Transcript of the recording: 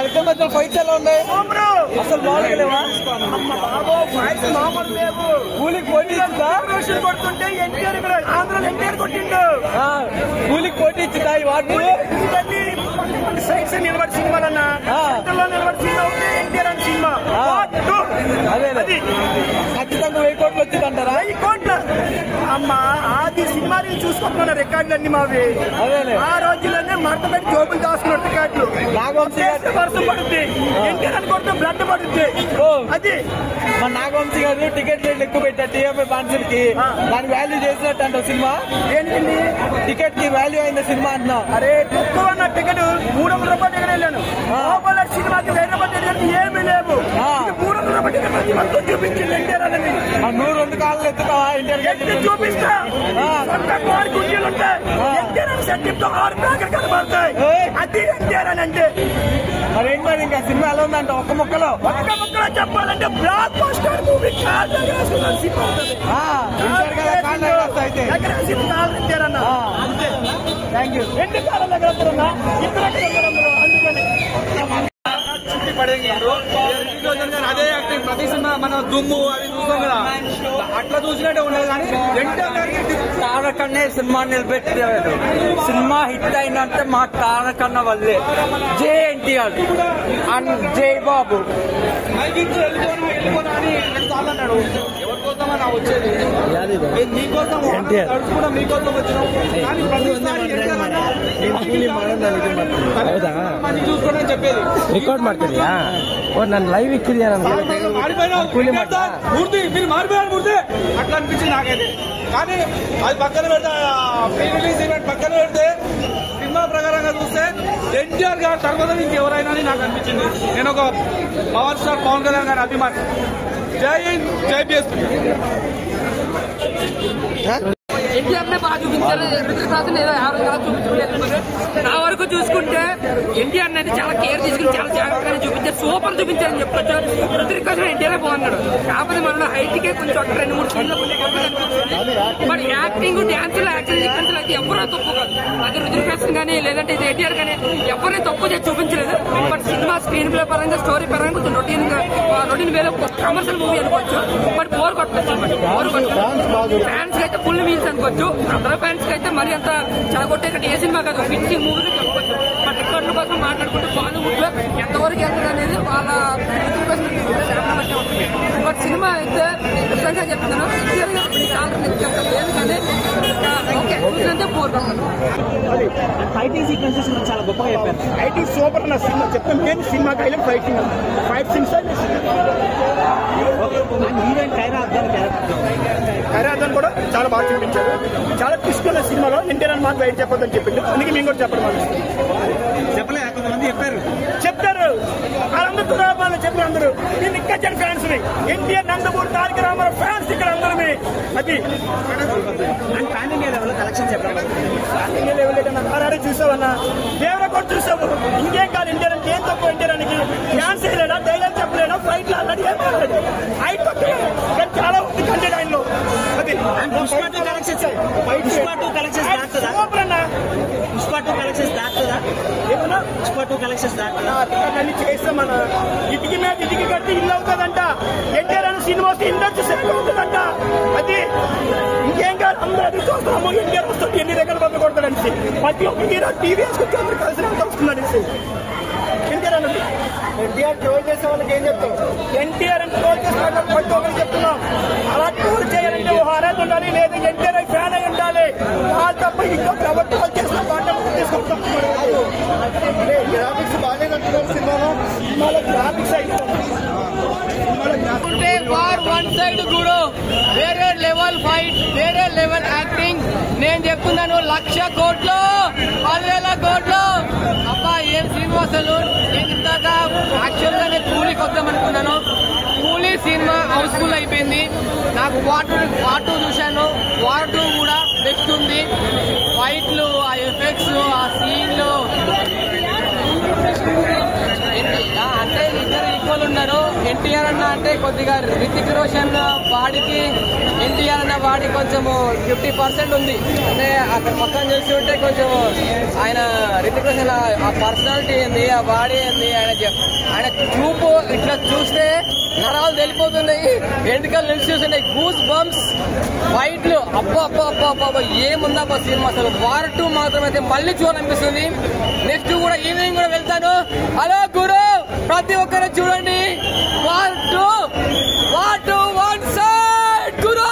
వాళ్ళిద్దరి మధ్య ఫైట్స్ ఎలా ఉన్నాయి అసలు బాగులేవా? కూలికి పోటీ కొడుతుంటే ఎన్టీఆర్ ఆంధ్రలో ఎన్టీఆర్ కొట్టిండు. కూలికి పోటీ ఇచ్చిందా ఈ వాటి నిలబడి సినిమాలన్నా నిలబడి సినిమా ఉంటే ఎన్టీఆర్ అని సినిమా అదే ఖచ్చితంగా 1000 కోట్లు వచ్చిందంటారా? 1000 కోట్ల అమ్మా ఆది సినిమా చూసుకుంటున్నా రికార్డులు అన్ని మావి. అదే ఆ రోజుల్లోనే మడత పెట్టి జోబులు దాస్తున్నారు రికార్డులు. వర్షం పడుద్ది ఎన్టీఆర్ అని కొడితే బ్లడ్ పడుద్ది. అది మా నాగవంశీ గారు టికెట్ రేట్లు ఎక్కువ పెట్టారు టీఎంఐ బాన్సర్ కి. దానికి వాల్యూ చేసినట్టు అంటావు సినిమా ఏంటండి? టికెట్ కి వాల్యూ అయింది సినిమా అంటున్నా. అరే ఎక్కువ ఉన్న టికెట్ 300 రూపాయలు టికెట్ వెళ్ళాను. సినిమాకి 1000 రూపాయలు టికెట్ ఏమీ లేవు. 300 రూపాయలు టికెట్ మొత్తం చూపించింది ఎన్టీఆర్ అని. 102 కాళ్ళు ఎత్తుతావా ఎన్టీఆర్ చూపిస్తా. గుంజీలు ఉంటాయి ఎన్టీఆర్ సెట్టింగ్ 6 ప్యాకెట్ కనబడతాయి. అది ఎన్టీఆర్ అని అంటే మరేంటి మరి ఇంకా సినిమా ఎలా ఉందంట? ఒక్క ముక్కలో చెప్పాలంటే block buster movie. Thank you. 2 కాలం దగ్గర అదే యాక్టింగ్ ప్రతి సినిమా మన దుమ్ము అది చూస్తాం కదా అట్లా చూసినట్టే ఉండదు. కానీ తారకన్నే సినిమా నిలబెట్టారు. సినిమా హిట్ అయినంటే మా తారకన్న వల్లే. జై ఎన్టీఆర్ అండ్ జై బాబు. అన్నాడు ఎవరి కోసం నా వచ్చేది మీకోసం కూడా మీకోసం వచ్చినాం. చూసుకోండి చెప్పేది రికార్డ్ ಮಾಡ್ತೀಯಾ? నన్ను లైవ్ ఇచ్చింది మీరు మారిపోయారు మూర్తి అట్లా అనిపించింది నాకైతే. కానీ అది పక్కన పెడితే ప్రీ రిలీజ్ ఈవెంట్ పక్కన పెడితే సినిమా ప్రకారంగా చూస్తే ఎన్టీఆర్ గారు తర్వాత ఇంకెవరైనా అని నాకు అనిపించింది. నేను ఒక పవర్ స్టార్ పవన్ కళ్యాణ్ గారి అభిమాని. జై హింద్ జై బీఎస్పీ. ఎన్టీఆర్ నే బాగా చూపించారు. రుద్రరాజుని ఏదో చూపించలేదు. నా వరకు చూసుకుంటే ఎన్టీఆర్ అయితే చాలా కేర్ తీసుకుని చాలా జాగ్రత్తగా చూపించారు. సూపర్ చూపించారని చెప్పొచ్చు. రుద్రరాజు ఎన్టీఆర్ బాగున్నాడు. కాకపోతే మన హైట్ కే కొంచెం 2-3 సీన్లు బట్ యాక్టింగ్ డాన్సులు యాక్షన్ సీక్వెన్స్ అయితే ఎవరో తప్పు కాదు. అది రుద్రరాజు కానీ లేదంటే ఇది ఎన్టీఆర్ కానీ ఎవరిని తప్పు చేసి చూపించలేదు. బట్ సినిమా స్క్రీన్ ప్లే పరంగా స్టోరీ పరంగా కొంచెం రొటీన్ వేలో కమర్షియల్ మూవీ అనుకోవచ్చు. బట్ బోర్ కొట్టచ్చు. ఫ్యాన్స్ అయితే ఫుల్ మీల్స్ అనుకోవచ్చు. అందరూ ఫ్యాన్స్ కి అయితే మరి అంత చెడగొట్టే ఏ సినిమా కాదు ఫిక్సింగ్ మూవీ చెప్పచ్చు. బట్ రికార్డుల కోసం మాట్లాడుకుంటే బాలీవుడ్ లో ఎంతవరకు వెళ్తుంది అనేది వాళ్ళ ఉంటుంది. బట్ సినిమా అయితే నిజంగా చెప్తున్నాను లేదు కానీ ఓకే చూసినంతే బోర్ కొట్టదు. ఫైటింగ్ సీక్వెన్సెస్ చాలా గొప్పగా చెప్పారు. ఫైటింగ్ సూపర్ అన్న సినిమా చెప్తాను. నేను సినిమాకి హైలైట్ ఫైట్ సీన్స్ హీరోయిన్ ఖైరాదన్ కూడా చాలా బాగా చూపించారు. చాలా ట్విస్ట్ ఉన్న సినిమాలో ఎన్టీఆర్ అని మాకు బయట చెప్పొద్దని చెప్పింది. అందుకే మేము కూడా చెప్పడం చెప్పలేదు. కొంతమంది చెప్తారు వాళ్ళందరూ రామాలు చెప్పారు. అందరూ నేను ఇంకా ఫ్యాన్స్ ఎన్టీఆర్ నందమూరి తారక రామారావు ఫ్యాన్స్ ఇక్కడ అందరూ. అది పాన్ ఇండియా లెవెల్ కలెక్షన్ చెప్పండి. పాన్ ఇండియా లెవెల్ ఆర్ఆర్ చూసావన్నా దేవుడ కూడా చూసావు. ఇంకేం కాదు ఎన్టీఆర్ అంటే ఏం తప్పు ఎన్టీఆర్కి డాన్స్ చేయలేడా డైలాగ్ చెప్పలేడా ఫైట్లు ఆల్రెడీ ఏం మాట్లాడలేదు. హైట్ కానీ చాలా ఉంది కంటెంట్ ఆయనలో. అది పుష్ప 2 కలెక్షన్స్ దాటుతుందా? ఏమన్నా పుష్ప 2 కలెక్షన్స్ దాటుతుందా? అన్ని చేస్తామన్నా. ఇటుకి మీద ఇటుకి కడితే ఇల్లు అవుతుందంట. ఎన్టీఆర్ అనే సినిమా వస్తే ఇండస్ట్రీ సెటిల్ అవుతుందంట. అది ఇంకేం కాదు. అందరూ అది చూస్తాము. ఎన్టీఆర్ వస్తుంది ఎన్ని దగ్గర బంద కొడతాడనేసి ప్రతి ఒక్క హీరో టీవీ వేసుకొచ్చి అందరూ కలిసి వస్తుందనేసి. ఎన్టీఆర్ ట్రోల్ చేసే వాళ్ళకి ఏం చెప్తాం? ఎన్టీఆర్ అని ట్రోల్ చేసిన ప్రతి ఒక్కరు చెప్తున్నాం. అలా ట్రోల్ చేయాలంటే ఓ హారాజ్ ఉండాలి, లేదా ఎన్టీఆర్ ఫ్యాన్ అయి ఉండాలి. వాళ్ళు తప్ప ఇంకో ప్రభుత్వం చేసిన పాట తీసుకుంటాం. గ్రాఫిక్స్ బాగానే కట్టున్నారు సినిమాలో గ్రాఫిక్స్ అయితే వన్ సైడ్ కూడా వేరే లెవెల్ ఫైట్, వేరే లెవెల్ యాక్టింగ్. నేను చెప్తున్నాను 1,00,000 కోట్లు 10,000 కోట్లు. అబ్బా ఏం సినిమా అసలు. నేను ఇందాక యాక్చువల్ గా నేను కూలీకి వద్దామనుకున్నాను. కూలీ సినిమా హౌస్ఫుల్ అయిపోయింది. నాకు వార్ 2 చూశాను. వార్ 2 కూడా బెస్ట్ ఉంది. ఫైట్లు, ఆ ఎఫెక్ట్స్, ఆ సీన్లు అంటే ఇద్దరు ఈక్వల్ ఉన్నారు. ఎన్టీఆర్ అన్న అంటే కొద్దిగా రితిక్ రోషన్ బాడీకి ఎన్టీఆర్ అన్న వాడి కొంచెం 50% ఉంది. అంటే అక్కడ మొత్తం చూస్తుంటే కొంచెం ఆయన రితిక్ రోషన్ ఆ పర్సనాలిటీ ఏంది, ఆ బాడీ ఏంది, ఆయన చూపు ఇట్లా చూస్తే నరాలు తెలిపోతున్నాయి, ఎంటికలు నిలిచి చూస్తున్నాయి, గూస్ బంప్స్, ఫైట్లు, అబ్బా అబ్బా అబ్బా అబ్బా ఏముందా సినిమా అసలు. వార్ 2 మాత్రం అయితే మళ్ళీ చూడాలనిపిస్తుంది. నెక్స్ట్ కూడా ఈవినింగ్ కూడా వెళ్తాను. హలో గురు, ప్రతి ఒక్కరు చూడండి. వార్ 2 వన్ సైడ్ గురు.